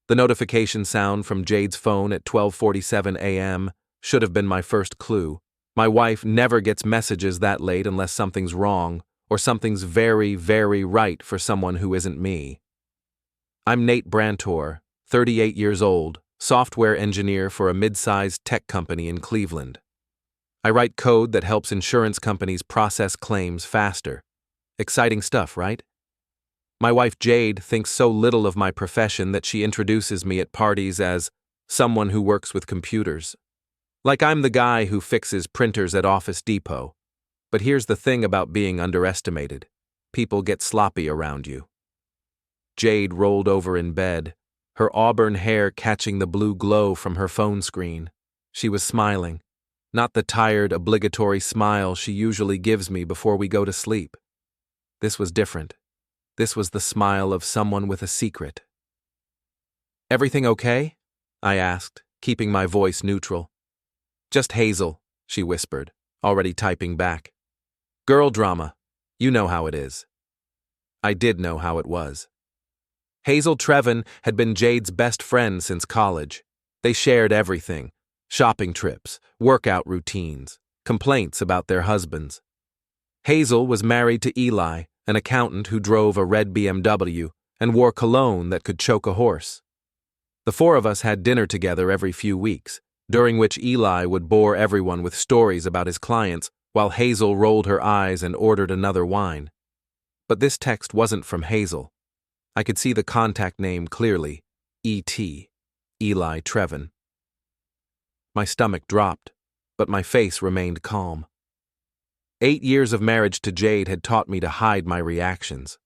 The notification sound from Jade's phone at 12:47 a.m. should have been my first clue. My wife never gets messages that late unless something's wrong, or something's very, very right for someone who isn't me. I'm Nate Brantor, 38 years old, software engineer for a mid-sized tech company in Cleveland. I write code that helps insurance companies process claims faster. Exciting stuff, right? My wife Jade thinks so little of my profession that she introduces me at parties as someone who works with computers. Like I'm the guy who fixes printers at Office Depot. But here's the thing about being underestimated. People get sloppy around you. Jade rolled over in bed, her auburn hair catching the blue glow from her phone screen. She was smiling, not the tired, obligatory smile she usually gives me before we go to sleep. This was different. This was the smile of someone with a secret. "Everything okay?" I asked, keeping my voice neutral. "Just Hazel," she whispered, already typing back. "Girl drama. You know how it is." I did know how it was. Hazel Trevon had been Jade's best friend since college. They shared everything: shopping trips, workout routines, complaints about their husbands. Hazel was married to Eli, an accountant who drove a red BMW and wore cologne that could choke a horse. The four of us had dinner together every few weeks, during which Eli would bore everyone with stories about his clients while Hazel rolled her eyes and ordered another wine. But this text wasn't from Hazel. I could see the contact name clearly: E.T., Eli Trevon. My stomach dropped, but my face remained calm. 8 years of marriage to Jade had taught me to hide my reactions.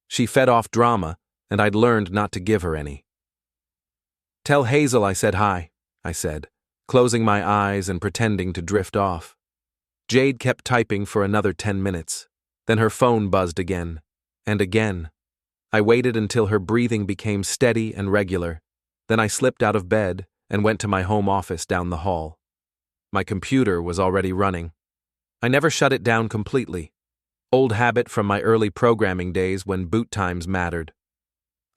She fed off drama, and I'd learned not to give her any. "Tell Hazel I said hi," I said, closing my eyes and pretending to drift off. Jade kept typing for another 10 minutes. Then her phone buzzed again, and again. I waited until her breathing became steady and regular. Then I slipped out of bed and went to my home office down the hall. My computer was already running. I never shut it down completely. Old habit from my early programming days when boot times mattered.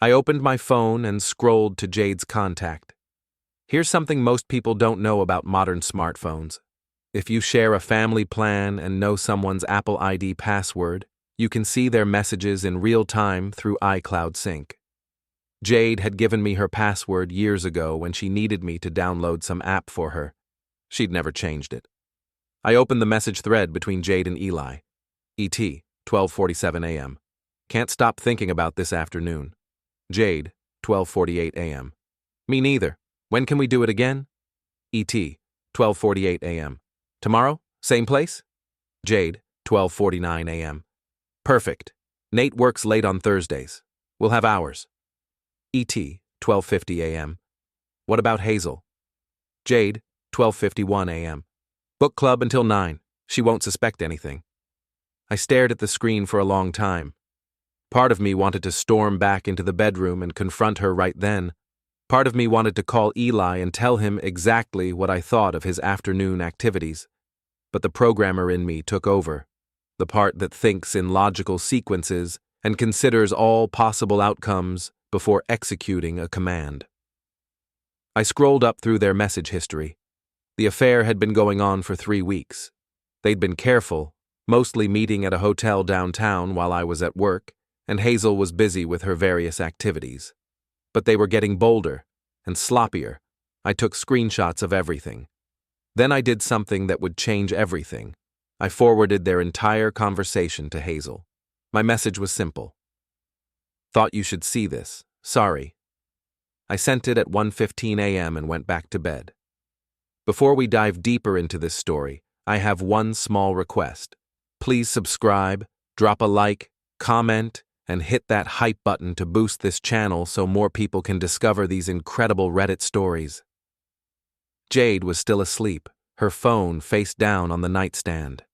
I opened my phone and scrolled to Jade's contact. Here's something most people don't know about modern smartphones. If you share a family plan and know someone's Apple ID password, you can see their messages in real time through iCloud sync. Jade had given me her password years ago when she needed me to download some app for her. She'd never changed it. I opened the message thread between Jade and Eli. E.T., 12:47 a.m. Can't stop thinking about this afternoon. Jade, 12:48 a.m. Me neither. When can we do it again? E.T., 12:48 a.m. Tomorrow? Same place? Jade, 12:49 a.m. Perfect. Nate works late on Thursdays. We'll have hours. E.T., 12:50 a.m. What about Hazel? Jade, 12:51 a.m. Book club until 9. She won't suspect anything. I stared at the screen for a long time. Part of me wanted to storm back into the bedroom and confront her right then. Part of me wanted to call Eli and tell him exactly what I thought of his afternoon activities. But the programmer in me took over, the part that thinks in logical sequences and considers all possible outcomes before executing a command. I scrolled up through their message history. The affair had been going on for 3 weeks. They'd been careful, mostly meeting at a hotel downtown while I was at work, and Hazel was busy with her various activities. But they were getting bolder and sloppier. I took screenshots of everything. Then I did something that would change everything. I forwarded their entire conversation to Hazel. My message was simple. Thought you should see this. Sorry. I sent it at 1:15 a.m. and went back to bed. Before we dive deeper into this story, I have one small request. Please subscribe, drop a like, comment, and hit that hype button to boost this channel so more people can discover these incredible Reddit stories. Jade was still asleep, her phone face down on the nightstand.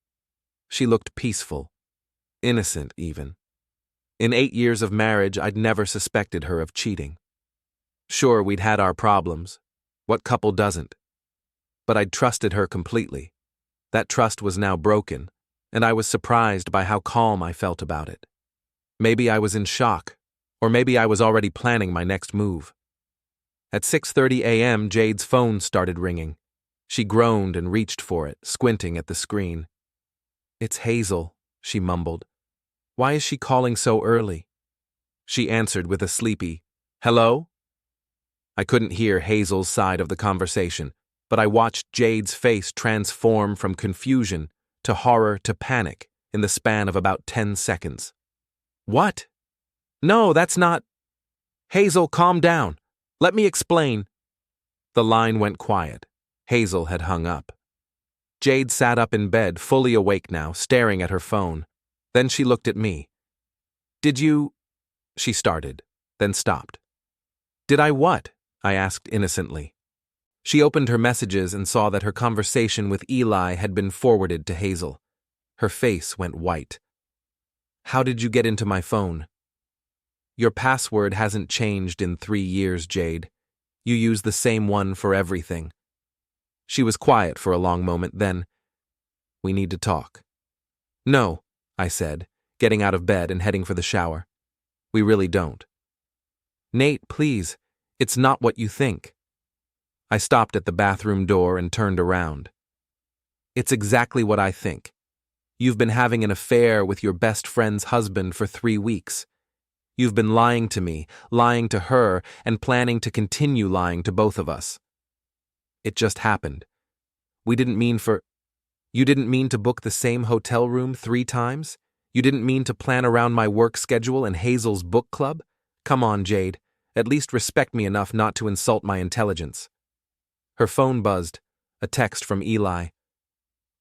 She looked peaceful, innocent even. In 8 years of marriage, I'd never suspected her of cheating. Sure, we'd had our problems. What couple doesn't? But I'd trusted her completely. That trust was now broken, and I was surprised by how calm I felt about it. Maybe I was in shock, or maybe I was already planning my next move. At 6:30 a.m., Jade's phone started ringing. She groaned and reached for it, squinting at the screen. "It's Hazel," she mumbled. "Why is she calling so early?" She answered with a sleepy, "Hello?" I couldn't hear Hazel's side of the conversation, but I watched Jade's face transform from confusion to horror to panic in the span of about 10 seconds. "What? No, that's not—" "Hazel, calm down. Let me explain." The line went quiet. Hazel had hung up. Jade sat up in bed, fully awake now, staring at her phone. Then she looked at me. "Did you—" she started, then stopped. "Did I what?" I asked innocently. She opened her messages and saw that her conversation with Eli had been forwarded to Hazel. Her face went white. "How did you get into my phone?" "Your password hasn't changed in 3 years, Jade. You use the same one for everything." She was quiet for a long moment, then, "We need to talk." "No," I said, getting out of bed and heading for the shower. "We really don't." "Nate, please, it's not what you think." I stopped at the bathroom door and turned around. "It's exactly what I think. You've been having an affair with your best friend's husband for 3 weeks. You've been lying to me, lying to her, and planning to continue lying to both of us. It just happened. You didn't mean to book the same hotel room 3 times? You didn't mean to plan around my work schedule and Hazel's book club? Come on, Jade. At least respect me enough not to insult my intelligence." Her phone buzzed. A text from Eli.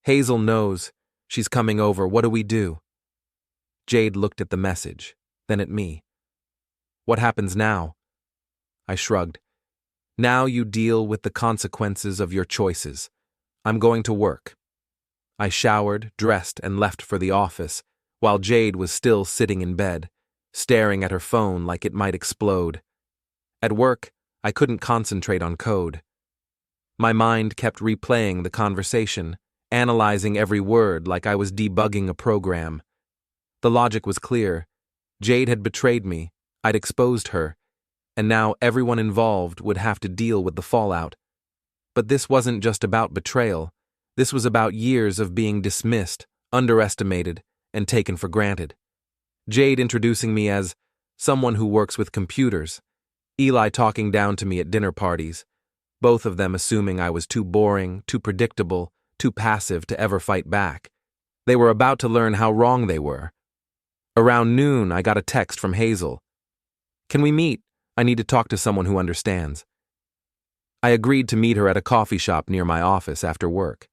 "Hazel knows. She's coming over. What do we do?" Jade looked at the message, then at me. "What happens now?" I shrugged. "Now you deal with the consequences of your choices. I'm going to work." I showered, dressed, and left for the office, while Jade was still sitting in bed, staring at her phone like it might explode. At work, I couldn't concentrate on code. My mind kept replaying the conversation, analyzing every word like I was debugging a program. The logic was clear. Jade had betrayed me, I'd exposed her, and now everyone involved would have to deal with the fallout. But this wasn't just about betrayal. This was about years of being dismissed, underestimated, and taken for granted. Jade introducing me as someone who works with computers, Eli talking down to me at dinner parties, both of them assuming I was too boring, too predictable, too passive to ever fight back. They were about to learn how wrong they were. Around noon, I got a text from Hazel. "Can we meet? I need to talk to someone who understands." I agreed to meet her at a coffee shop near my office after work.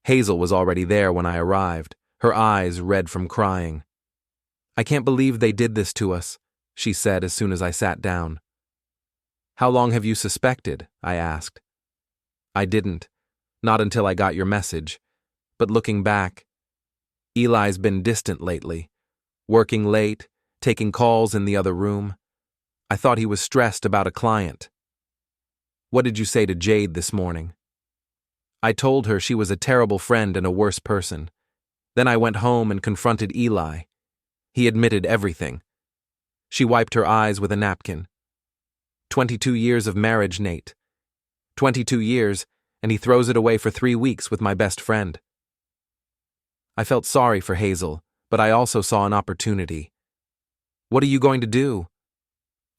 Hazel was already there when I arrived, her eyes red from crying. "I can't believe they did this to us," she said as soon as I sat down. "How long have you suspected?" I asked. "I didn't. Not until I got your message. But looking back, Eli's been distant lately, working late, taking calls in the other room. I thought he was stressed about a client." "What did you say to Jade this morning?" "I told her she was a terrible friend and a worse person. Then I went home and confronted Eli. He admitted everything." She wiped her eyes with a napkin. 22 years of marriage, Nate. 22 years, and he throws it away for 3 weeks with my best friend." I felt sorry for Hazel, but I also saw an opportunity. "What are you going to do?"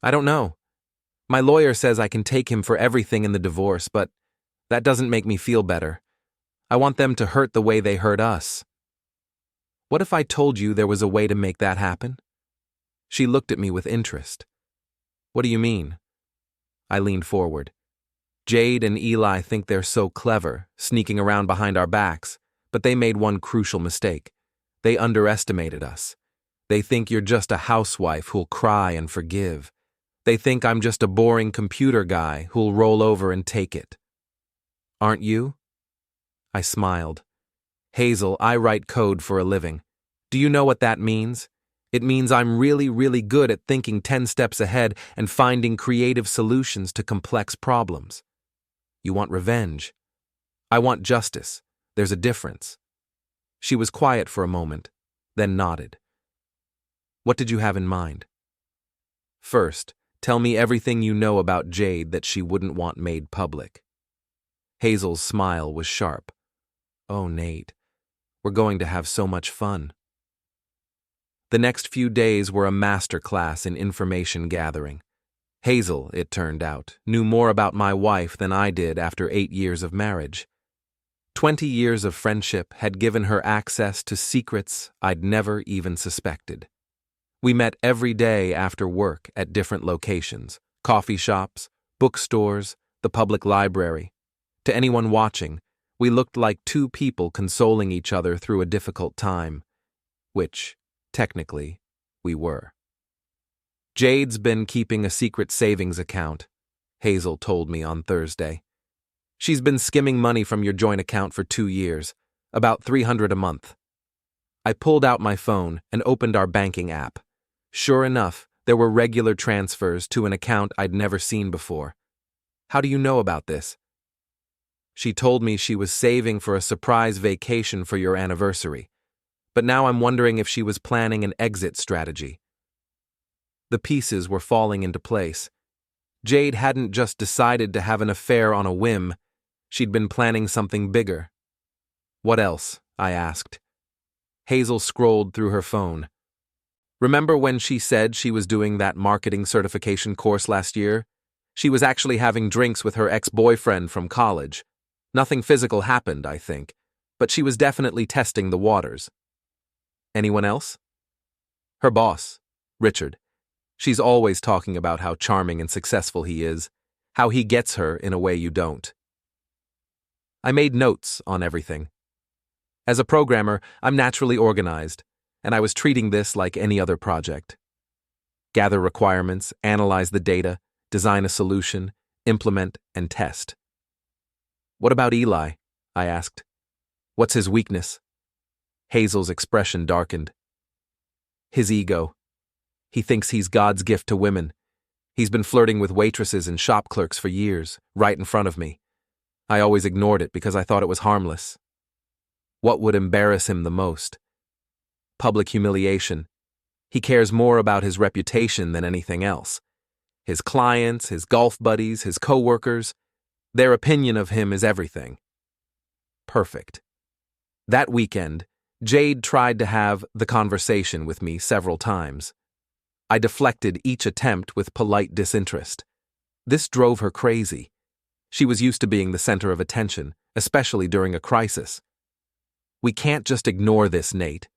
"I don't know. My lawyer says I can take him for everything in the divorce, but that doesn't make me feel better. I want them to hurt the way they hurt us." "What if I told you there was a way to make that happen?" She looked at me with interest. "What do you mean?" I leaned forward. "Jade and Eli think they're so clever, sneaking around behind our backs, but they made one crucial mistake. They underestimated us. They think you're just a housewife who'll cry and forgive. They think I'm just a boring computer guy who'll roll over and take it." "Aren't you?" I smiled. "Hazel, I write code for a living. Do you know what that means? It means I'm really, really good at thinking 10 steps ahead and finding creative solutions to complex problems. You want revenge. I want justice. There's a difference." She was quiet for a moment, then nodded. "What did you have in mind?" "First, Tell me everything you know about Jade that she wouldn't want made public. Hazel's smile was sharp. Oh, Nate, we're going to have so much fun. The next few days were a master class in information gathering. Hazel, it turned out, knew more about my wife than I did after 8 years of marriage. 20 years of friendship had given her access to secrets I'd never even suspected. We met every day after work at different locations, coffee shops, bookstores, the public library. To anyone watching, we looked like two people consoling each other through a difficult time, which, technically, we were. Jade's been keeping a secret savings account, Hazel told me on Thursday. She's been skimming money from your joint account for 2 years, about $300 a month. I pulled out my phone and opened our banking app. Sure enough, there were regular transfers to an account I'd never seen before. How do you know about this? She told me she was saving for a surprise vacation for your anniversary, but now I'm wondering if she was planning an exit strategy. The pieces were falling into place. Jade hadn't just decided to have an affair on a whim. She'd been planning something bigger. What else? I asked. Hazel scrolled through her phone. Remember when she said she was doing that marketing certification course last year? She was actually having drinks with her ex-boyfriend from college. Nothing physical happened, I think, but she was definitely testing the waters. Anyone else? Her boss, Richard. She's always talking about how charming and successful he is, how he gets her in a way you don't. I made notes on everything. As a programmer, I'm naturally organized, and I was treating this like any other project. Gather requirements, analyze the data, design a solution, implement, and test. What about Eli? I asked. What's his weakness? Hazel's expression darkened. His ego. He thinks he's God's gift to women. He's been flirting with waitresses and shop clerks for years, right in front of me. I always ignored it because I thought it was harmless. What would embarrass him the most? Public humiliation. He cares more about his reputation than anything else. His clients, his golf buddies, his coworkers, their opinion of him is everything. Perfect. That weekend, Jade tried to have the conversation with me several times. I deflected each attempt with polite disinterest. This drove her crazy. She was used to being the center of attention, especially during a crisis. We can't just ignore this, Nate,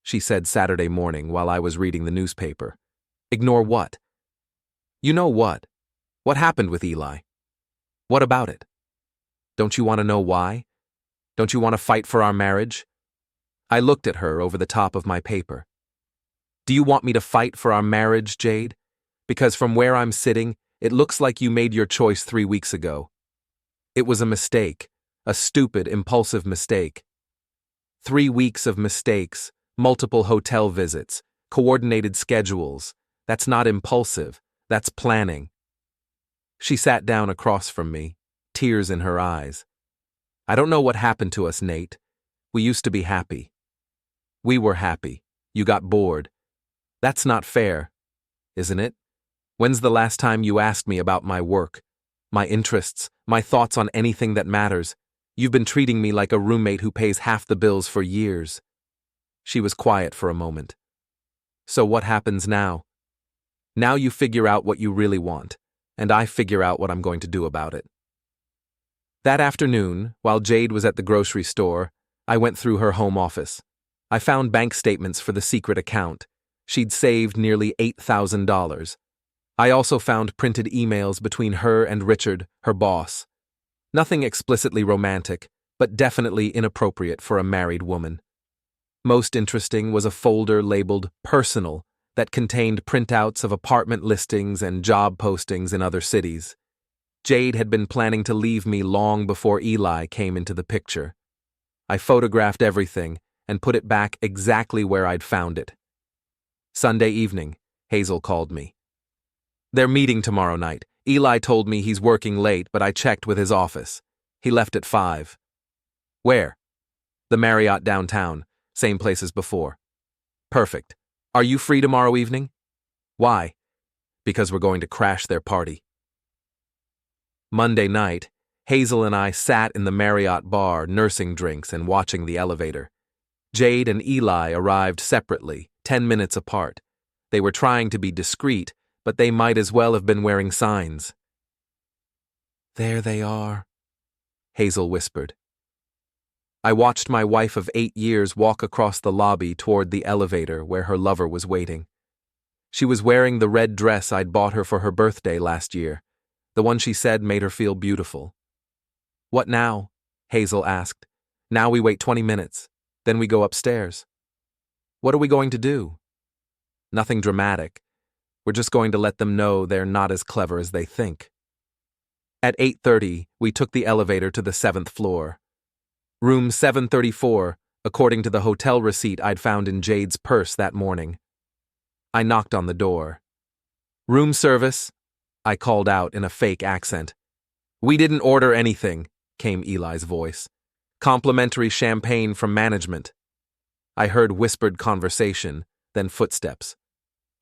she said Saturday morning while I was reading the newspaper. Ignore what? You know what? What happened with Eli? What about it? Don't you want to know why? Don't you want to fight for our marriage? I looked at her over the top of my paper. Do you want me to fight for our marriage, Jade? Because from where I'm sitting, it looks like you made your choice 3 weeks ago. It was a mistake, a stupid, impulsive mistake. 3 weeks of mistakes, multiple hotel visits, coordinated schedules. That's not impulsive, that's planning. She sat down across from me, tears in her eyes. I don't know what happened to us, Nate. We used to be happy. We were happy. You got bored. That's not fair, isn't it? When's the last time you asked me about my work, my interests, my thoughts on anything that matters? You've been treating me like a roommate who pays half the bills for years. She was quiet for a moment. So what happens now? Now you figure out what you really want, and I figure out what I'm going to do about it. That afternoon, while Jade was at the grocery store, I went through her home office. I found bank statements for the secret account. She'd saved nearly $8,000. I also found printed emails between her and Richard, her boss. Nothing explicitly romantic, but definitely inappropriate for a married woman. Most interesting was a folder labeled Personal that contained printouts of apartment listings and job postings in other cities. Jade had been planning to leave me long before Eli came into the picture. I photographed everything and put it back exactly where I'd found it. Sunday evening, Hazel called me. They're meeting tomorrow night. Eli told me he's working late, but I checked with his office. He left at 5. Where? The Marriott downtown, same place as before. Perfect. Are you free tomorrow evening? Why? because we're going to crash their party. Monday night, Hazel and I sat in the Marriott bar nursing drinks and watching the elevator. Jade and Eli arrived separately, 10 minutes apart. They were trying to be discreet, but they might as well have been wearing signs. "There they are," Hazel whispered. I watched my wife of 8 years walk across the lobby toward the elevator where her lover was waiting. She was wearing the red dress I'd bought her for her birthday last year, the one she said made her feel beautiful. "What now?" Hazel asked. "Now we wait 20 minutes. Then we go upstairs." "What are we going to do?" "Nothing dramatic. We're just going to let them know they're not as clever as they think." At 8:30, we took the elevator to the 7th floor. Room 734, according to the hotel receipt I'd found in Jade's purse that morning. I knocked on the door. "Room service," I called out in a fake accent. "We didn't order anything," came Eli's voice. "Complimentary champagne from management." I heard whispered conversation, then footsteps.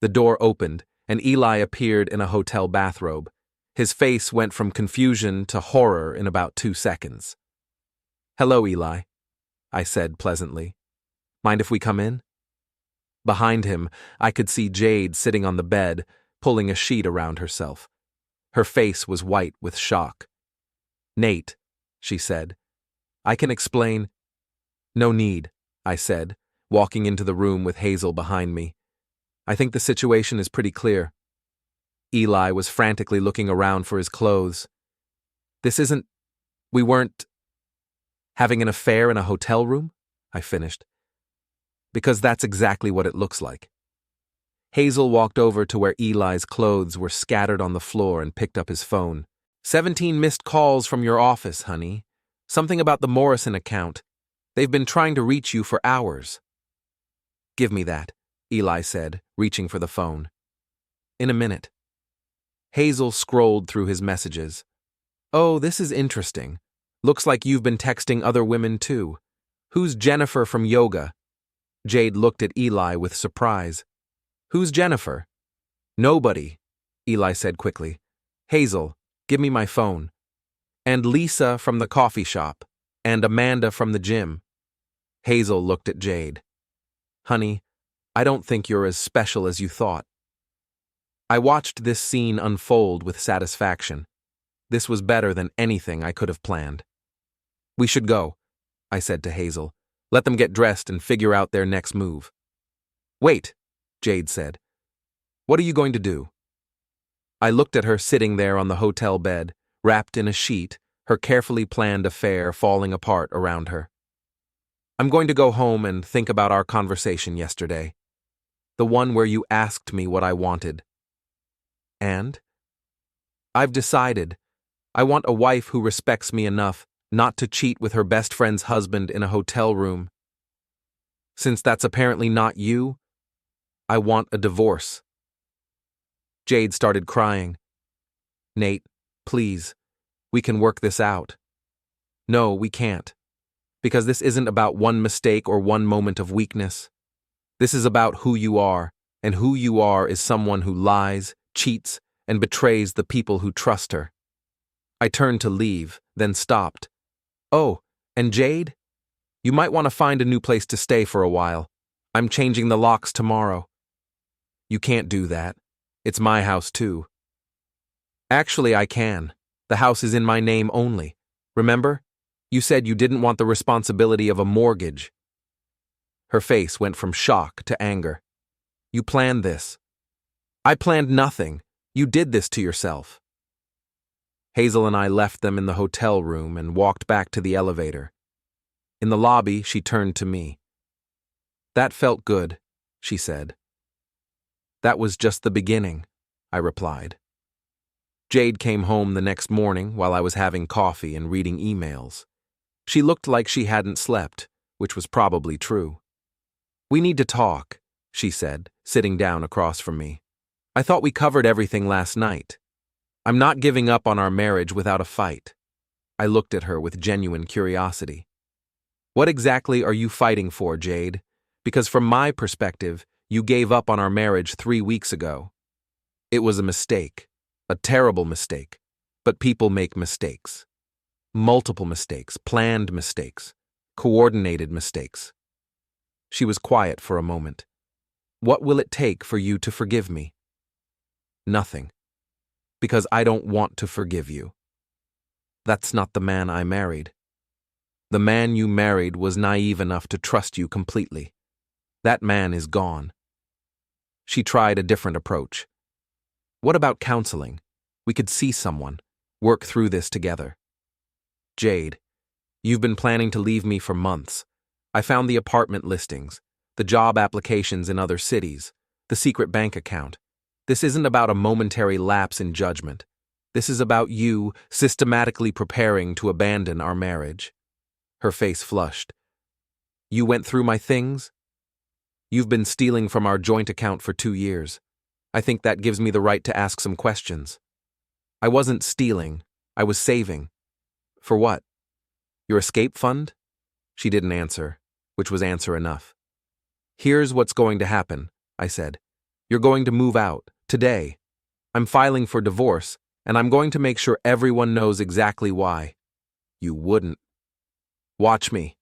The door opened, and Eli appeared in a hotel bathrobe. His face went from confusion to horror in about 2 seconds. "Hello, Eli," I said pleasantly. "Mind if we come in?" Behind him, I could see Jade sitting on the bed, pulling a sheet around herself. Her face was white with shock. "Nate," she said, "I can explain." "No need," I said, walking into the room with Hazel behind me. "I think the situation is pretty clear." Eli was frantically looking around for his clothes. We weren't having an affair in a hotel room?" I finished. "Because that's exactly what it looks like." Hazel walked over to where Eli's clothes were scattered on the floor and picked up his phone. 17 missed calls from your office, honey. Something about the Morrison account. They've been trying to reach you for hours." "Give me that," Eli said, reaching for the phone. "In a minute." Hazel scrolled through his messages. "Oh, this is interesting. Looks like you've been texting other women too. Who's Jennifer from yoga?" Jade looked at Eli with surprise. "Who's Jennifer?" "Nobody," Eli said quickly. "Hazel, give me my phone. And Lisa from the coffee shop. And Amanda from the gym." Hazel looked at Jade. "Honey, I don't think you're as special as you thought." I watched this scene unfold with satisfaction. This was better than anything I could have planned. "We should go," I said to Hazel. "Let them get dressed and figure out their next move." "Wait," Jade said. "What are you going to do?" I looked at her sitting there on the hotel bed, wrapped in a sheet, her carefully planned affair falling apart around her. "I'm going to go home and think about our conversation yesterday. The one where you asked me what I wanted." "And?" "I've decided. I want a wife who respects me enough not to cheat with her best friend's husband in a hotel room. Since that's apparently not you, I want a divorce." Jade started crying. "Nate, please, we can work this out." "No, we can't. Because this isn't about one mistake or one moment of weakness. This is about who you are, and who you are is someone who lies, cheats, and betrays the people who trust her." I turned to leave, then stopped. "Oh, and Jade? You might want to find a new place to stay for a while. I'm changing the locks tomorrow." "You can't do that. It's my house too." "Actually, I can. The house is in my name only. Remember? You said you didn't want the responsibility of a mortgage." Her face went from shock to anger. "You planned this." "I planned nothing. You did this to yourself." Hazel and I left them in the hotel room and walked back to the elevator. In the lobby, she turned to me. "That felt good," she said. "That was just the beginning," I replied. Jade came home the next morning while I was having coffee and reading emails. She looked like she hadn't slept, which was probably true. "We need to talk," she said, sitting down across from me. "I thought we covered everything last night. I'm not giving up on our marriage without a fight." I looked at her with genuine curiosity. "What exactly are you fighting for, Jade? Because from my perspective, you gave up on our marriage 3 weeks ago." It was a mistake, a terrible mistake. But people make mistakes. Multiple mistakes, planned mistakes, coordinated mistakes. She was quiet for a moment. What will it take for you to forgive me? Nothing. Because I don't want to forgive you. That's not the man I married. The man you married was naive enough to trust you completely. That man is gone. She tried a different approach. What about counseling? We could see someone, work through this together. Jade, you've been planning to leave me for months. I found the apartment listings, the job applications in other cities, the secret bank account. This isn't about a momentary lapse in judgment. This is about you systematically preparing to abandon our marriage. Her face flushed. You went through my things? You've been stealing from our joint account for 2 years. I think that gives me the right to ask some questions. I wasn't stealing. I was saving. For what? Your escape fund? She didn't answer, which was answer enough. Here's what's going to happen, I said. You're going to move out, today. I'm filing for divorce, and I'm going to make sure everyone knows exactly why. You wouldn't. Watch me.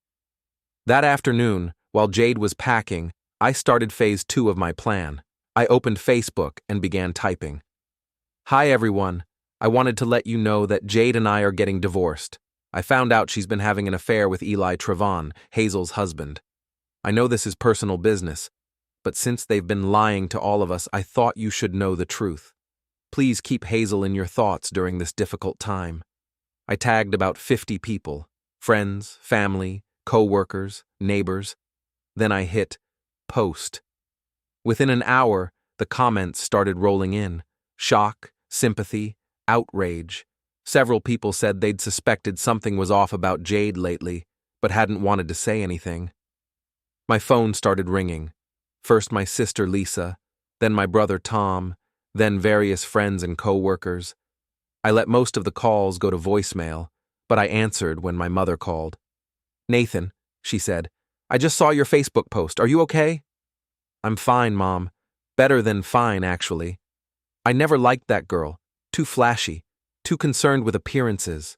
That afternoon, while Jade was packing, I started phase 2 of my plan. I opened Facebook and began typing. Hi everyone. I wanted to let you know that Jade and I are getting divorced. I found out she's been having an affair with Eli Trevon, Hazel's husband. I know this is personal business, but since they've been lying to all of us, I thought you should know the truth. Please keep Hazel in your thoughts during this difficult time. I tagged about 50 people, friends, family, co-workers, neighbors. Then I hit post. Within an hour, the comments started rolling in. Shock, sympathy, outrage. Several people said they'd suspected something was off about Jade lately, but hadn't wanted to say anything. My phone started ringing. First my sister Lisa, then my brother Tom, then various friends and co-workers. I let most of the calls go to voicemail, but I answered when my mother called. Nathan, she said, I just saw your Facebook post. Are you okay? I'm fine, Mom. Better than fine, actually. I never liked that girl. Too flashy. Too concerned with appearances.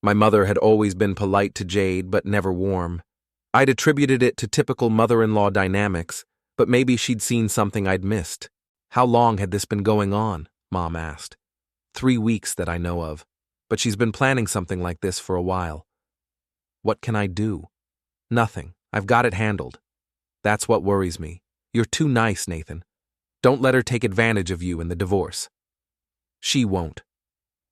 My mother had always been polite to Jade, but never warm. I'd attributed it to typical mother-in-law dynamics, but maybe she'd seen something I'd missed. How long had this been going on? Mom asked. 3 weeks that I know of, but she's been planning something like this for a while. What can I do? Nothing. I've got it handled. That's what worries me. You're too nice, Nathan. Don't let her take advantage of you in the divorce. She won't.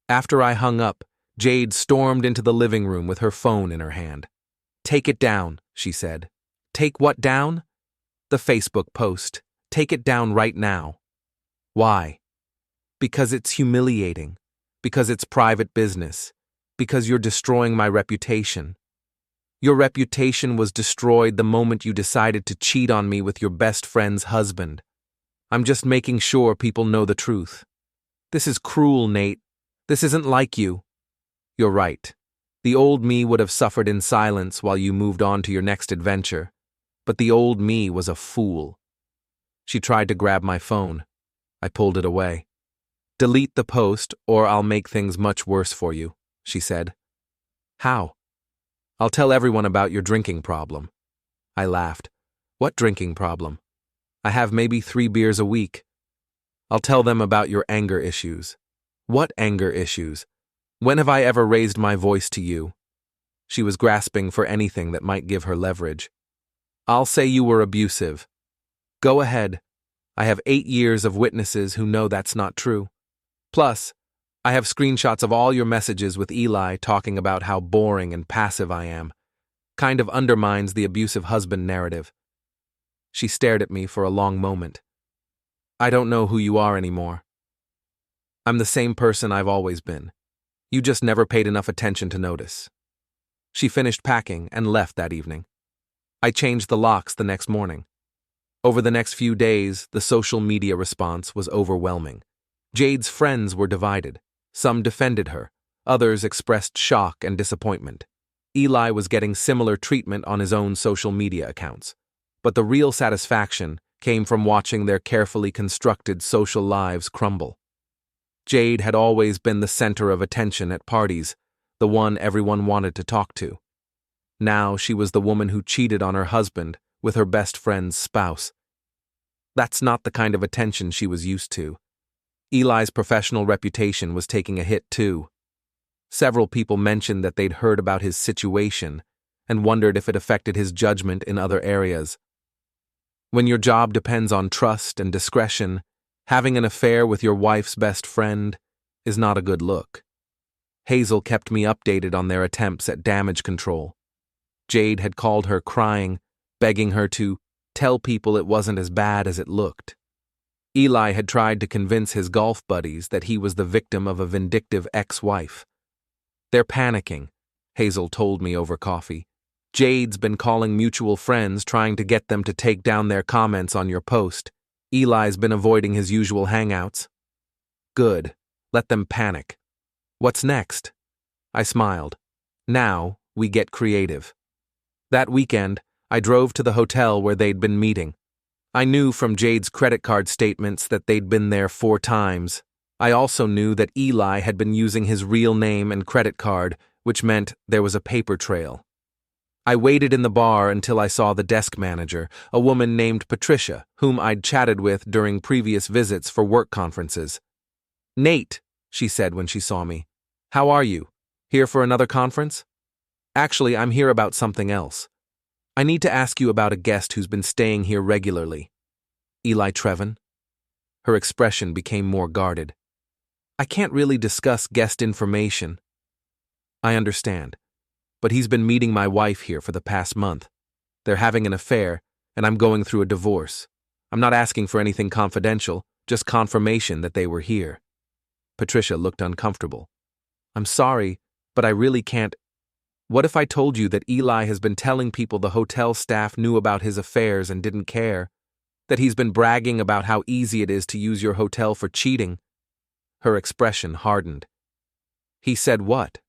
After I hung up, Jade stormed into the living room with her phone in her hand. Take it down, she said. Take what down? The Facebook post. Take it down right now. Why? Because it's humiliating. Because it's private business. Because you're destroying my reputation. Your reputation was destroyed the moment you decided to cheat on me with your best friend's husband. I'm just making sure people know the truth. This is cruel, Nate. This isn't like you. You're right. The old me would have suffered in silence while you moved on to your next adventure. But the old me was a fool. She tried to grab my phone. I pulled it away. Delete the post or I'll make things much worse for you, she said. How? I'll tell everyone about your drinking problem. I laughed. What drinking problem? I have maybe 3 beers a week. I'll tell them about your anger issues. What anger issues? When have I ever raised my voice to you? She was grasping for anything that might give her leverage. I'll say you were abusive. Go ahead. I have 8 years of witnesses who know that's not true. Plus, I have screenshots of all your messages with Eli talking about how boring and passive I am. Kind of undermines the abusive husband narrative. She stared at me for a long moment. I don't know who you are anymore. I'm the same person I've always been. You just never paid enough attention to notice. She finished packing and left that evening. I changed the locks the next morning. Over the next few days, the social media response was overwhelming. Jade's friends were divided. Some defended her. Others expressed shock and disappointment. Eli was getting similar treatment on his own social media accounts. But the real satisfaction came from watching their carefully constructed social lives crumble. Jade had always been the center of attention at parties, the one everyone wanted to talk to. Now she was the woman who cheated on her husband with her best friend's spouse. That's not the kind of attention she was used to. Eli's professional reputation was taking a hit too. Several people mentioned that they'd heard about his situation and wondered if it affected his judgment in other areas. When your job depends on trust and discretion, having an affair with your wife's best friend is not a good look. Hazel kept me updated on their attempts at damage control. Jade had called her crying, begging her to tell people it wasn't as bad as it looked. Eli had tried to convince his golf buddies that he was the victim of a vindictive ex-wife. They're panicking, Hazel told me over coffee. Jade's been calling mutual friends trying to get them to take down their comments on your post. Eli's been avoiding his usual hangouts. Good. Let them panic. What's next? I smiled. Now, we get creative. That weekend, I drove to the hotel where they'd been meeting. I knew from Jade's credit card statements that they'd been there 4 times. I also knew that Eli had been using his real name and credit card, which meant there was a paper trail. I waited in the bar until I saw the desk manager, a woman named Patricia, whom I'd chatted with during previous visits for work conferences. "Nate," she said when she saw me. "How are you? Here for another conference?" "Actually, I'm here about something else. I need to ask you about a guest who's been staying here regularly." "Eli Trevon?" Her expression became more guarded. "I can't really discuss guest information." "I understand. But he's been meeting my wife here for the past month. They're having an affair, and I'm going through a divorce. I'm not asking for anything confidential, just confirmation that they were here." Patricia looked uncomfortable. "I'm sorry, but I really can't. What if I told you that Eli has been telling people the hotel staff knew about his affairs and didn't care? That he's been bragging about how easy it is to use your hotel for cheating?" Her expression hardened. "He said what?"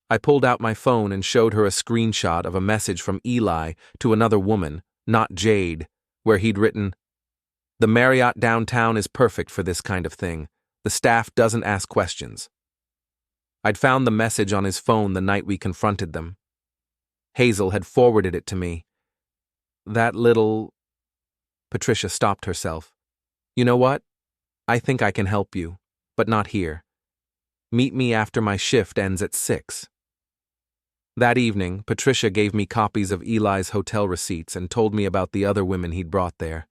I pulled out my phone and showed her a screenshot of a message from Eli to another woman, not Jade, where he'd written, "The Marriott downtown is perfect for this kind of thing. The staff doesn't ask questions." I'd found the message on his phone the night we confronted them. Hazel had forwarded it to me. "That little—" Patricia stopped herself. "You know what? I think I can help you, but not here. Meet me after my shift ends at 6. That evening, Patricia gave me copies of Eli's hotel receipts and told me about the other women he'd brought there.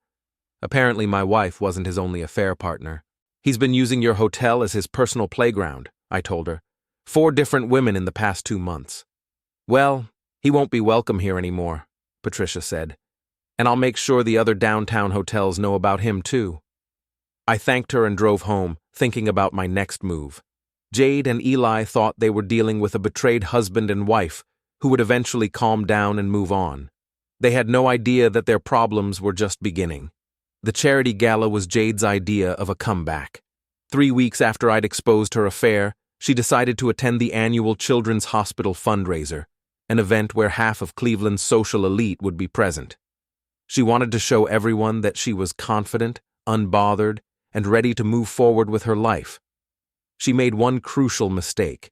Apparently my wife wasn't his only affair partner. "He's been using your hotel as his personal playground," I told her. 4 different women in the past 2 months. "Well, he won't be welcome here anymore," Patricia said. "And I'll make sure the other downtown hotels know about him too." I thanked her and drove home, thinking about my next move. Jade and Eli thought they were dealing with a betrayed husband and wife who would eventually calm down and move on. They had no idea that their problems were just beginning. The charity gala was Jade's idea of a comeback. 3 weeks after I'd exposed her affair, she decided to attend the annual Children's Hospital fundraiser, an event where half of Cleveland's social elite would be present. She wanted to show everyone that she was confident, unbothered, and ready to move forward with her life. She made one crucial mistake.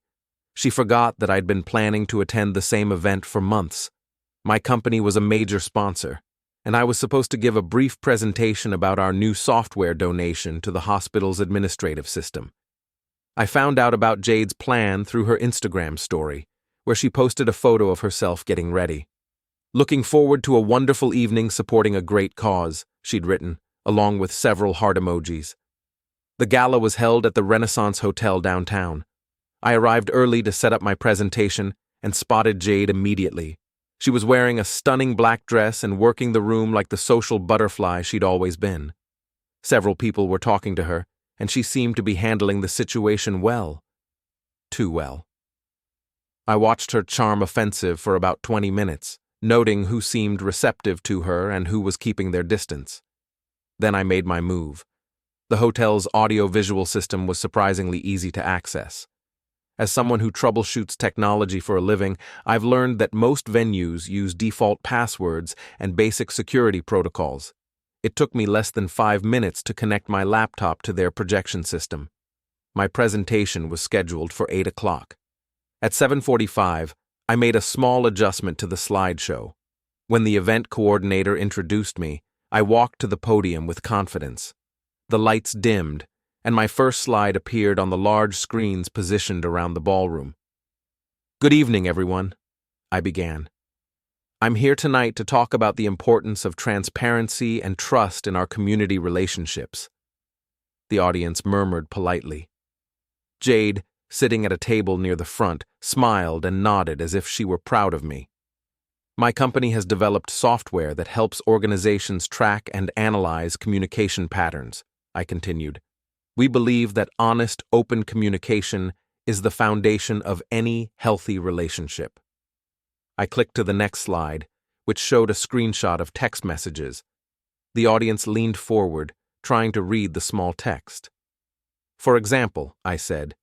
She forgot that I'd been planning to attend the same event for months. My company was a major sponsor, and I was supposed to give a brief presentation about our new software donation to the hospital's administrative system. I found out about Jade's plan through her Instagram story, where she posted a photo of herself getting ready. "Looking forward to a wonderful evening supporting a great cause," she'd written, along with several heart emojis. The gala was held at the Renaissance Hotel downtown. I arrived early to set up my presentation and spotted Jade immediately. She was wearing a stunning black dress and working the room like the social butterfly she'd always been. Several people were talking to her, and she seemed to be handling the situation well. Too well. I watched her charm offensive for about 20 minutes, noting who seemed receptive to her and who was keeping their distance. Then I made my move. The hotel's audio-visual system was surprisingly easy to access. As someone who troubleshoots technology for a living, I've learned that most venues use default passwords and basic security protocols. It took me less than 5 minutes to connect my laptop to their projection system. My presentation was scheduled for 8 o'clock. At 7:45, I made a small adjustment to the slideshow. When the event coordinator introduced me, I walked to the podium with confidence. The lights dimmed, and my first slide appeared on the large screens positioned around the ballroom. "Good evening, everyone," I began. "I'm here tonight to talk about the importance of transparency and trust in our community relationships." The audience murmured politely. Jade, sitting at a table near the front, smiled and nodded as if she were proud of me. "My company has developed software that helps organizations track and analyze communication patterns," I continued. "We believe that honest, open communication is the foundation of any healthy relationship." I clicked to the next slide, which showed a screenshot of text messages. The audience leaned forward, trying to read the small text. "For example," I said,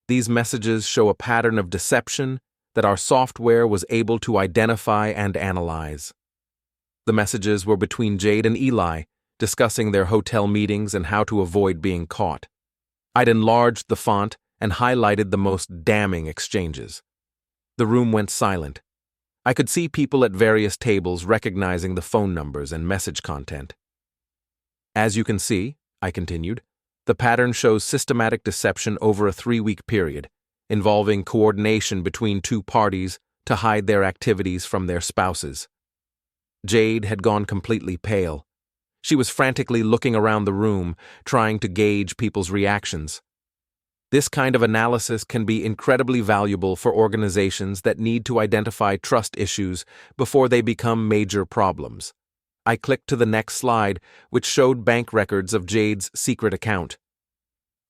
"these messages show a pattern of deception that our software was able to identify and analyze." The messages were between Jade and Eli, discussing their hotel meetings and how to avoid being caught. I'd enlarged the font and highlighted the most damning exchanges. The room went silent. I could see people at various tables recognizing the phone numbers and message content. "As you can see," I continued, "the pattern shows systematic deception over a 3-week period, involving coordination between two parties to hide their activities from their spouses." Jade had gone completely pale. She was frantically looking around the room, trying to gauge people's reactions. This kind of analysis can be incredibly valuable for organizations that need to identify trust issues before they become major problems. I clicked to the next slide, which showed bank records of Jade's secret account.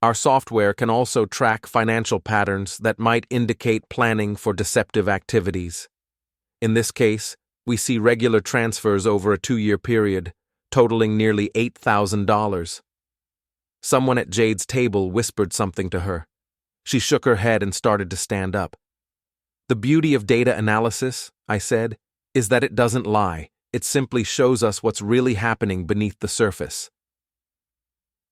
"Our software can also track financial patterns that might indicate planning for deceptive activities. In this case, we see regular transfers over a 2-year period, totaling nearly $8,000. Someone at Jade's table whispered something to her. She shook her head and started to stand up. "The beauty of data analysis," I said, "is that it doesn't lie. It simply shows us what's really happening beneath the surface."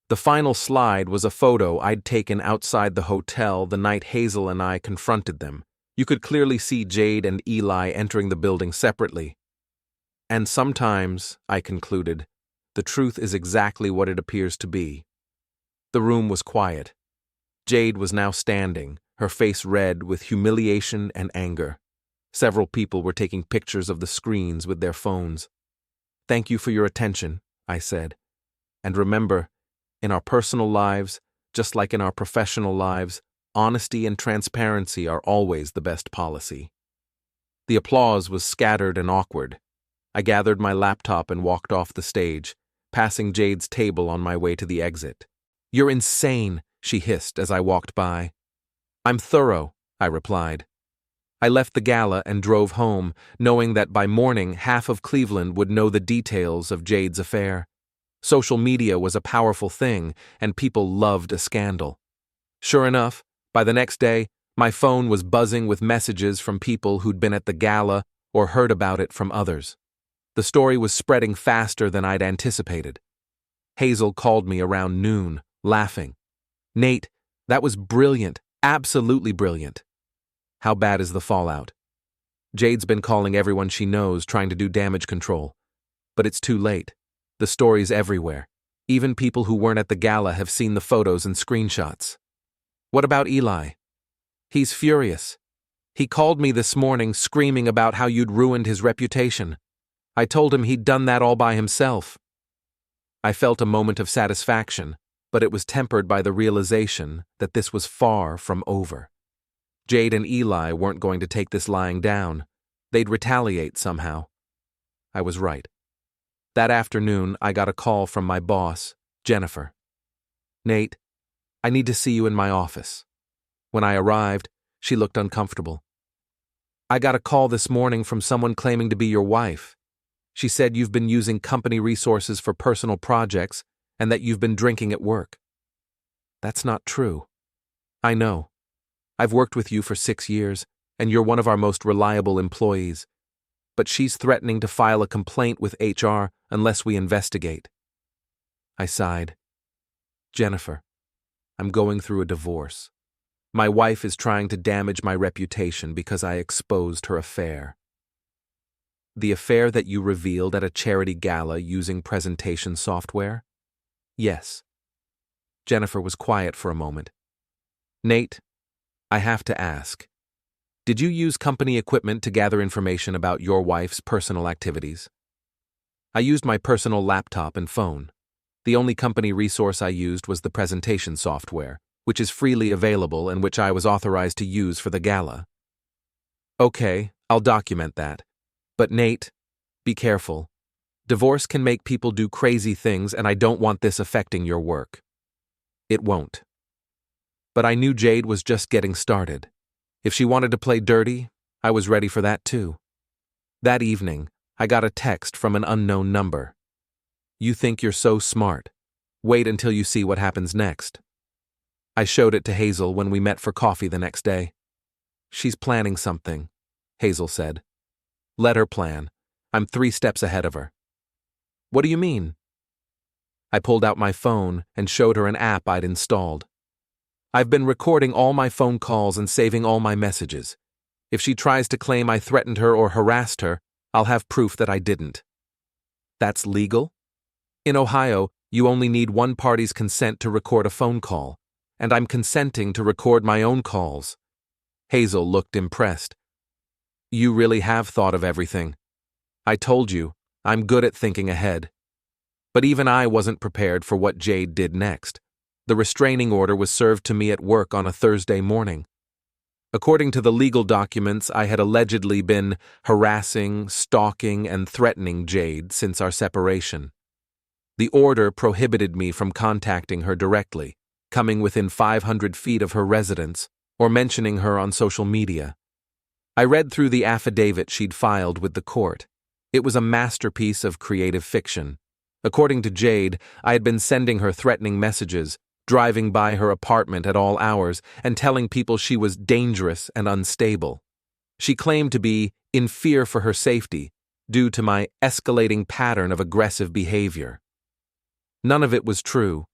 The final slide was a photo I'd taken outside the hotel the night Hazel and I confronted them. You could clearly see Jade and Eli entering the building separately. "And sometimes," I concluded, "the truth is exactly what it appears to be." The room was quiet. Jade was now standing, her face red with humiliation and anger. Several people were taking pictures of the screens with their phones. "Thank you for your attention," I said. "And remember, in our personal lives, just like in our professional lives, honesty and transparency are always the best policy." The applause was scattered and awkward. I gathered my laptop and walked off the stage, passing Jade's table on my way to the exit. "You're insane," she hissed as I walked by. "I'm thorough," I replied. I left the gala and drove home, knowing that by morning half of Cleveland would know the details of Jade's affair. Social media was a powerful thing, and people loved a scandal. Sure enough, by the next day, my phone was buzzing with messages from people who'd been at the gala or heard about it from others. The story was spreading faster than I'd anticipated. Hazel called me around noon, laughing. "Nate, that was brilliant, absolutely brilliant." "How bad is the fallout?" "Jade's been calling everyone she knows trying to do damage control. But it's too late. The story's everywhere. Even people who weren't at the gala have seen the photos and screenshots." "What about Eli?" "He's furious. He called me this morning screaming about how you'd ruined his reputation. I told him he'd done that all by himself." I felt a moment of satisfaction, but it was tempered by the realization that this was far from over. Jade and Eli weren't going to take this lying down. They'd retaliate somehow. I was right. That afternoon, I got a call from my boss, Jennifer. "Nate, I need to see you in my office." When I arrived, she looked uncomfortable. "I got a call this morning from someone claiming to be your wife. She said you've been using company resources for personal projects and that you've been drinking at work." "That's not true." "I know. I've worked with you for 6 years, and you're one of our most reliable employees. But she's threatening to file a complaint with HR unless we investigate." I sighed. Jennifer, I'm going through a divorce. My wife is trying to damage my reputation because I exposed her affair. The affair that you revealed at a charity gala using presentation software? Yes. Jennifer was quiet for a moment. Nate, I have to ask. Did you use company equipment to gather information about your wife's personal activities? I used my personal laptop and phone. The only company resource I used was the presentation software, which is freely available and which I was authorized to use for the gala. Okay, I'll document that. But Nate, be careful. Divorce can make people do crazy things, and I don't want this affecting your work. It won't. But I knew Jade was just getting started. If she wanted to play dirty, I was ready for that too. That evening, I got a text from an unknown number. You think you're so smart. Wait until you see what happens next. I showed it to Hazel when we met for coffee the next day. She's planning something, Hazel said. Let her plan. I'm 3 steps ahead of her. What do you mean? I pulled out my phone and showed her an app I'd installed. I've been recording all my phone calls and saving all my messages. If she tries to claim I threatened her or harassed her, I'll have proof that I didn't. That's legal? In Ohio, you only need one party's consent to record a phone call, and I'm consenting to record my own calls. Hazel looked impressed. You really have thought of everything. I told you, I'm good at thinking ahead. But even I wasn't prepared for what Jade did next. The restraining order was served to me at work on a Thursday morning. According to the legal documents, I had allegedly been harassing, stalking, and threatening Jade since our separation. The order prohibited me from contacting her directly, coming within 500 feet of her residence, or mentioning her on social media. I read through the affidavit she'd filed with the court. It was a masterpiece of creative fiction. According to Jade, I had been sending her threatening messages, driving by her apartment at all hours, and telling people she was dangerous and unstable. She claimed to be in fear for her safety due to my escalating pattern of aggressive behavior. None of it was true,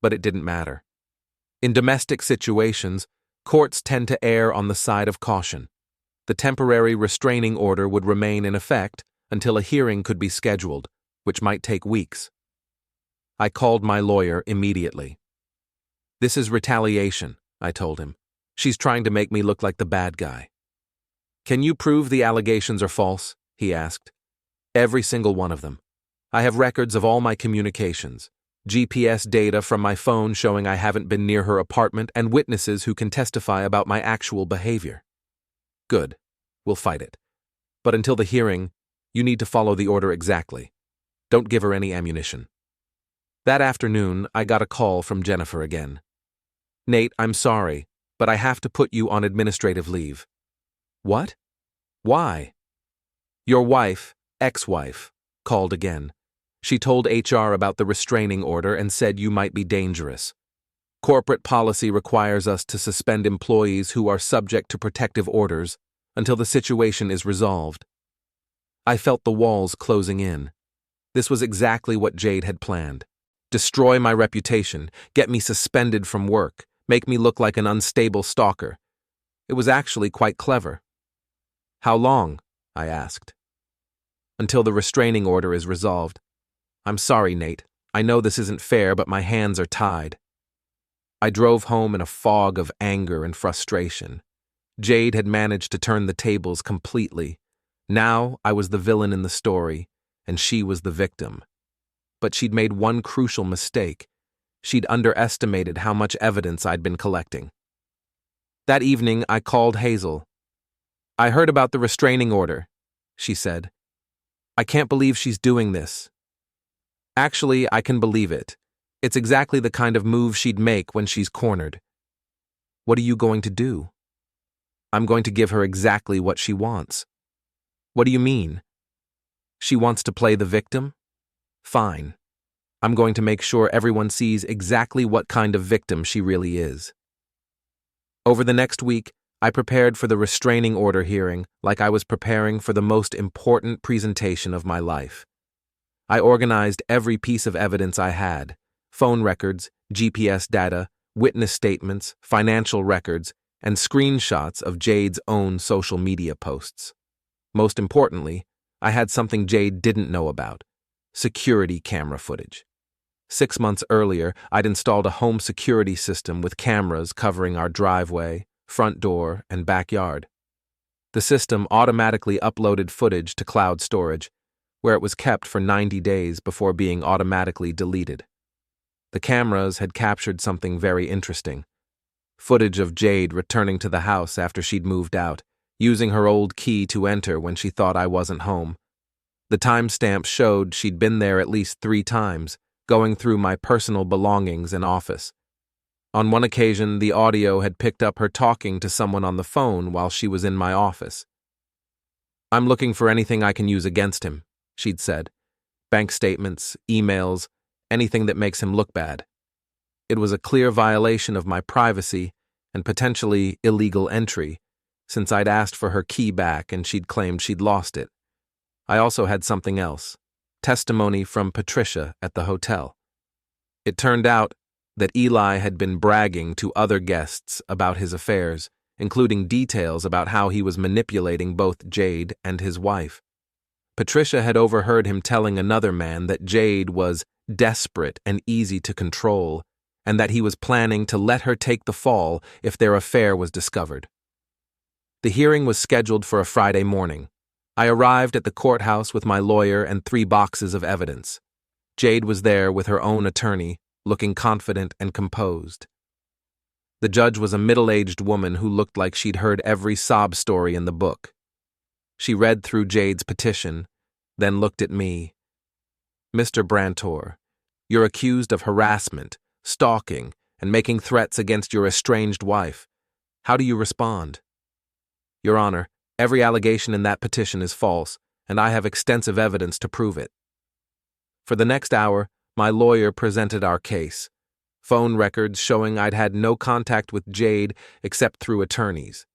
but it didn't matter. In domestic situations, courts tend to err on the side of caution. The temporary restraining order would remain in effect until a hearing could be scheduled, which might take weeks. I called my lawyer immediately. This is retaliation, I told him. She's trying to make me look like the bad guy. Can you prove the allegations are false? He asked. Every single one of them. I have records of all my communications, GPS data from my phone showing I haven't been near her apartment, and witnesses who can testify about my actual behavior. Good. We'll fight it. But until the hearing, you need to follow the order exactly. Don't give her any ammunition. That afternoon, I got a call from Jennifer again. Nate, I'm sorry, but I have to put you on administrative leave. What? Why? Your wife, ex-wife, called again. She told HR about the restraining order and said you might be dangerous. Corporate policy requires us to suspend employees who are subject to protective orders until the situation is resolved. I felt the walls closing in. This was exactly what Jade had planned. Destroy my reputation, get me suspended from work, make me look like an unstable stalker. It was actually quite clever. How long? I asked. Until the restraining order is resolved. I'm sorry, Nate. I know this isn't fair, but my hands are tied. I drove home in a fog of anger and frustration. Jade had managed to turn the tables completely. Now I was the villain in the story, and she was the victim. But she'd made one crucial mistake. She'd underestimated how much evidence I'd been collecting. That evening, I called Hazel. I heard about the restraining order, she said. I can't believe she's doing this. Actually, I can believe it. It's exactly the kind of move she'd make when she's cornered. What are you going to do? I'm going to give her exactly what she wants. What do you mean? She wants to play the victim? Fine. I'm going to make sure everyone sees exactly what kind of victim she really is. Over the next week, I prepared for the restraining order hearing like I was preparing for the most important presentation of my life. I organized every piece of evidence I had, phone records, GPS data, witness statements, financial records, and screenshots of Jade's own social media posts. Most importantly, I had something Jade didn't know about: security camera footage. 6 months earlier, I'd installed a home security system with cameras covering our driveway, front door, and backyard. The system automatically uploaded footage to cloud storage, where it was kept for 90 days before being automatically deleted. The cameras had captured something very interesting: footage of Jade returning to the house after she'd moved out, using her old key to enter when she thought I wasn't home. The timestamp showed she'd been there at least 3 times, going through my personal belongings and office. On one occasion, the audio had picked up her talking to someone on the phone while she was in my office. "I'm looking for anything I can use against him," she'd said. "Bank statements, emails, anything that makes him look bad." It was a clear violation of my privacy and potentially illegal entry, since I'd asked for her key back and she'd claimed she'd lost it. I also had something else: testimony from Patricia at the hotel. It turned out that Eli had been bragging to other guests about his affairs, including details about how he was manipulating both Jade and his wife. Patricia had overheard him telling another man that Jade was desperate and easy to control, and that he was planning to let her take the fall if their affair was discovered. The hearing was scheduled for a Friday morning. I arrived at the courthouse with my lawyer and 3 boxes of evidence. Jade was there with her own attorney, looking confident and composed. The judge was a middle-aged woman who looked like she'd heard every sob story in the book. She read through Jade's petition, then looked at me. "Mr. Brantor, you're accused of harassment, stalking, and making threats against your estranged wife. How do you respond?" "Your Honor, every allegation in that petition is false, and I have extensive evidence to prove it." For the next hour, my lawyer presented our case: phone records showing I'd had no contact with Jade except through attorneys;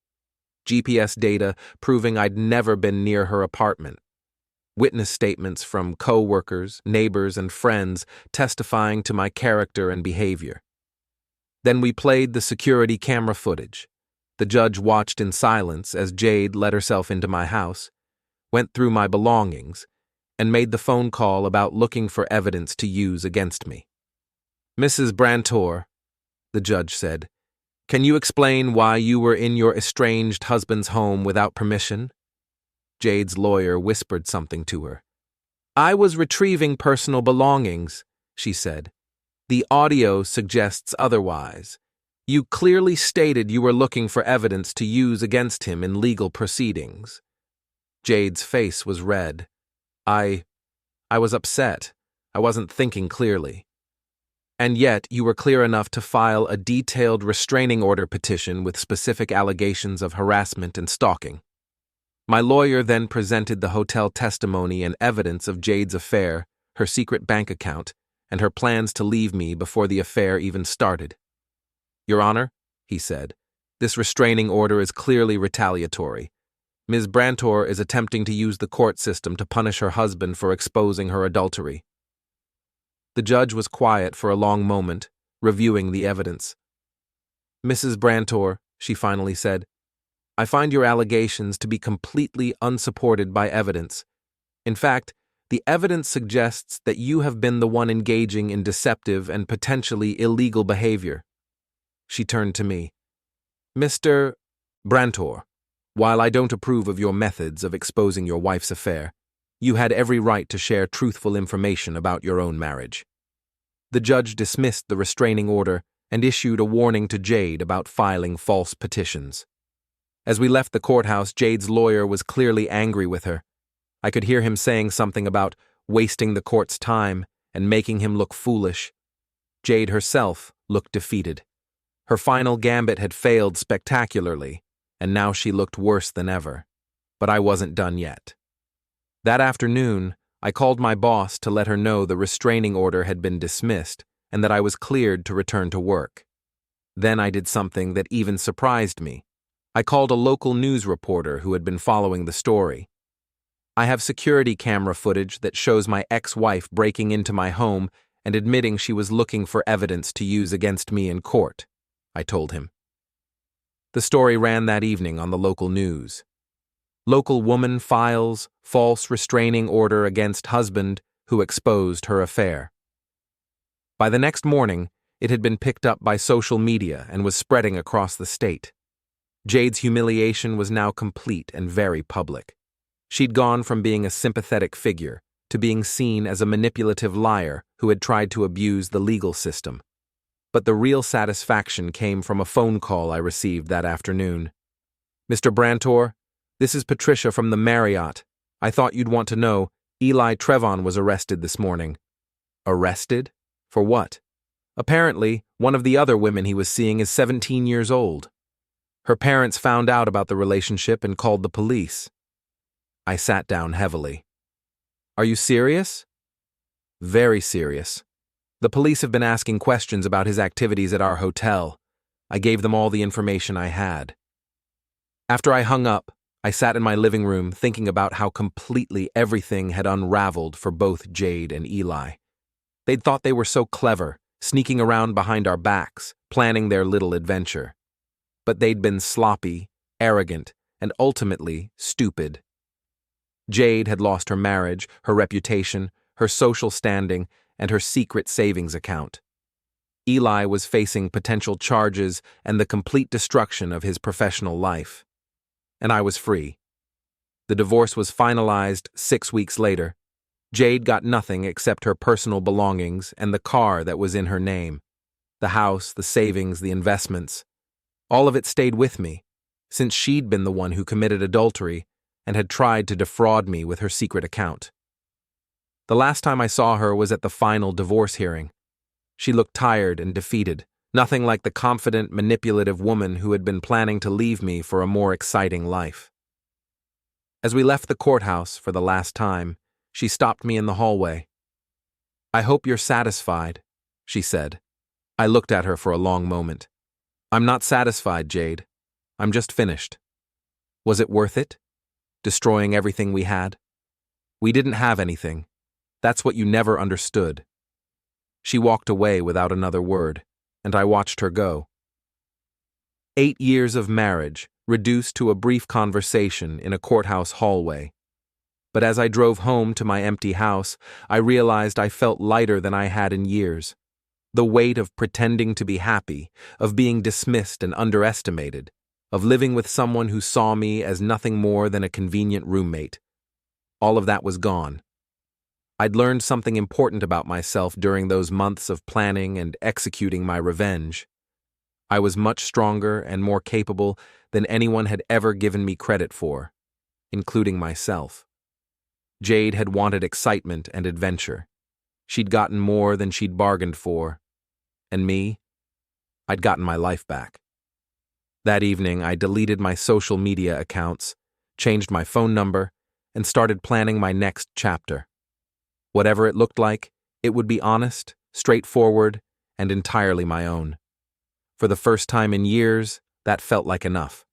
GPS data proving I'd never been near her apartment; witness statements from co-workers, neighbors, and friends testifying to my character and behavior. Then we played the security camera footage. The judge watched in silence as Jade let herself into my house, went through my belongings, and made the phone call about looking for evidence to use against me. "Mrs. Brantor," the judge said, "can you explain why you were in your estranged husband's home without permission?" Jade's lawyer whispered something to her. "I was retrieving personal belongings," she said. "The audio suggests otherwise. You clearly stated you were looking for evidence to use against him in legal proceedings." Jade's face was red. I was upset. I wasn't thinking clearly. "And yet you were clear enough to file a detailed restraining order petition with specific allegations of harassment and stalking." My lawyer then presented the hotel testimony and evidence of Jade's affair, her secret bank account, and her plans to leave me before the affair even started. "Your Honor," he said, "this restraining order is clearly retaliatory. Ms. Brantor is attempting to use the court system to punish her husband for exposing her adultery." The judge was quiet for a long moment, reviewing the evidence. "Mrs. Brantor," she finally said, "I find your allegations to be completely unsupported by evidence. In fact, the evidence suggests that you have been the one engaging in deceptive and potentially illegal behavior." She turned to me. "Mr. Brantor, while I don't approve of your methods of exposing your wife's affair, you had every right to share truthful information about your own marriage." The judge dismissed the restraining order and issued a warning to Jade about filing false petitions. As we left the courthouse, Jade's lawyer was clearly angry with her. I could hear him saying something about wasting the court's time and making him look foolish. Jade herself looked defeated. Her final gambit had failed spectacularly, and now she looked worse than ever. But I wasn't done yet. That afternoon, I called my boss to let her know the restraining order had been dismissed and that I was cleared to return to work. Then I did something that even surprised me. I called a local news reporter who had been following the story. "I have security camera footage that shows my ex-wife breaking into my home and admitting she was looking for evidence to use against me in court, I told him. The story ran that evening on the local news. Local woman files false restraining order against husband who exposed her affair. By the next morning, it had been picked up by social media and was spreading across the state. Jade's humiliation was now complete and very public. She'd gone from being a sympathetic figure to being seen as a manipulative liar who had tried to abuse the legal system. But the real satisfaction came from a phone call I received that afternoon. "Mr. Brantor, this is Patricia from the Marriott. I thought you'd want to know, Eli Trevon was arrested this morning." "Arrested? For what?" "Apparently, one of the other women he was seeing is 17 years old. Her parents found out about the relationship and called the police." I sat down heavily. "Are you serious?" "Very serious. The police have been asking questions about his activities at our hotel. I gave them all the information I had." After I hung up, I sat in my living room thinking about how completely everything had unraveled for both Jade and Eli. They'd thought they were so clever, sneaking around behind our backs, planning their little adventure. But they'd been sloppy, arrogant, and ultimately stupid. Jade had lost her marriage, her reputation, her social standing, and her secret savings account. Eli was facing potential charges and the complete destruction of his professional life. And I was free. The divorce was finalized 6 weeks later. Jade got nothing except her personal belongings and the car that was in her name. The house, the savings, the investments. All of it stayed with me, since she'd been the one who committed adultery and had tried to defraud me with her secret account. The last time I saw her was at the final divorce hearing. She looked tired and defeated, nothing like the confident, manipulative woman who had been planning to leave me for a more exciting life. As we left the courthouse for the last time, she stopped me in the hallway. "I hope you're satisfied," she said. I looked at her for a long moment. "I'm not satisfied, Jade. I'm just finished." Was it worth it? Destroying everything we had? We didn't have anything. That's what you never understood. She walked away without another word, and I watched her go. 8 years of marriage reduced to a brief conversation in a courthouse hallway. But as I drove home to my empty house, I realized I felt lighter than I had in years. The weight of pretending to be happy, of being dismissed and underestimated, of living with someone who saw me as nothing more than a convenient roommate. All of that was gone. I'd learned something important about myself during those months of planning and executing my revenge. I was much stronger and more capable than anyone had ever given me credit for, including myself. Jade had wanted excitement and adventure. She'd gotten more than she'd bargained for. And me? I'd gotten my life back. That evening, I deleted my social media accounts, changed my phone number, and started planning my next chapter. Whatever it looked like, it would be honest, straightforward, and entirely my own. For the first time in years, that felt like enough.